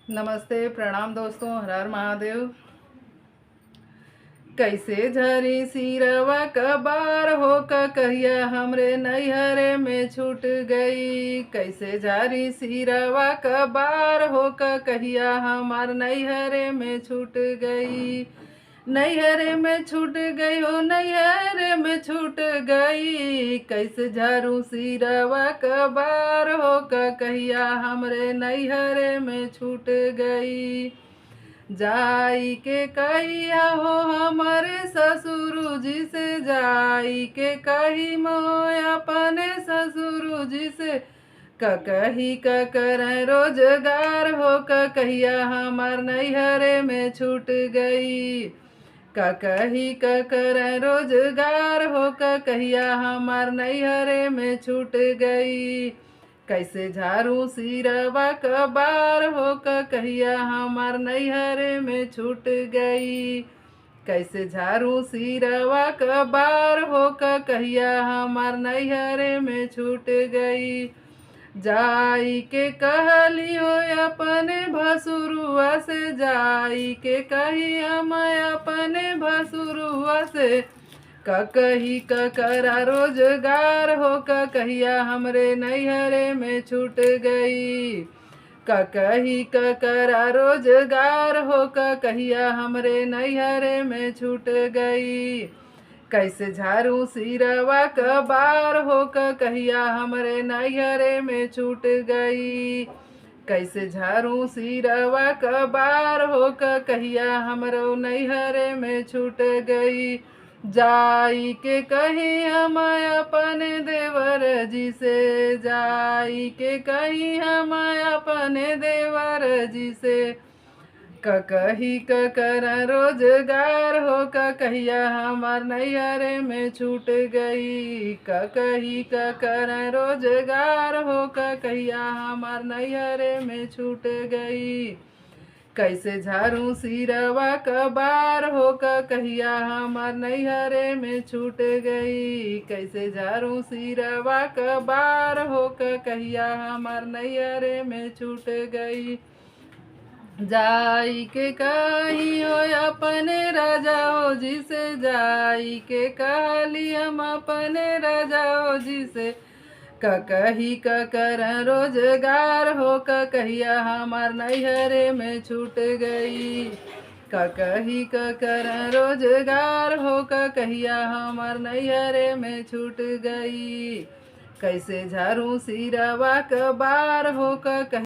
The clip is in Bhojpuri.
नमस्ते, प्रणाम दोस्तों, हर हर महादेव। कैसे झरी सिरवा कबार हो क कहिया हमरे नैहरे में छूट गई। कैसे झरी सिरवा कबार हो क कहिया हमार नैहरे में छूट गई। नैहरे में छूट गई हो, नैहरे में छूट गई। कैसे झारू सिरवा कबार हो क कहिया हमरे नैहरे में छूट गई। जाई के कहिया हो हमारे ससुर जी से, जाई के कही मोय अपने ससुर जी से। कही कर रोजगार हो क कहिया हमार नैहरे में छूट गई। कही कर रोजगार हो क कहिया हमार नैहरे में छूट गई। कैसे झारू सिरवा कबार हो क कहिया हमार नैहरे में छूट गई। कैसे झारू सिरवा कबार हो क कहिया हमार नैहरे में छूट गई। जाई के कहली हो अपने भसुरुआ से, जाई के कही हम अपने भसुरुआ से। कही करा रोजगार हो क कहिया हमरे नैहरे में छूट गई। कही करा रोजगार हो क कहिया हमरे नैहरे में छूट गई। कैसे झारू सिरवा कबार हो क कहिया हमरे नैहरे में छूट गई। कैसे झारू सिरवा कबार हो क कहिया हमरो नैहरे में छूट गई। जाई के कही हम अपने देवर जी से, जाई के कही हम अपने देवर जी से। कही कर रोजगार हो क कहिया हमार नैहरे में छूट गई। कही कर रोजगार हो क कहिया हमार नैहरे में छूट गई। कैसे झारू सिरवा कबार हो क कहिया हमार नैहरे में छूट गई। कैसे झारू सिरवा कबार हो क कहिया हमार नैहरे में छूट गई। जाई के कही हो अपने राजा हो जी से, जाई के कहली हम अपने राजा हो जी से। कही कर रोजगार हो क कहिया हमार नैहरे में छूट गई। कही कर रोजगार हो क कहिया हमार नैहरे में छूट गई। कैसे झारू सिरवा कबार हो क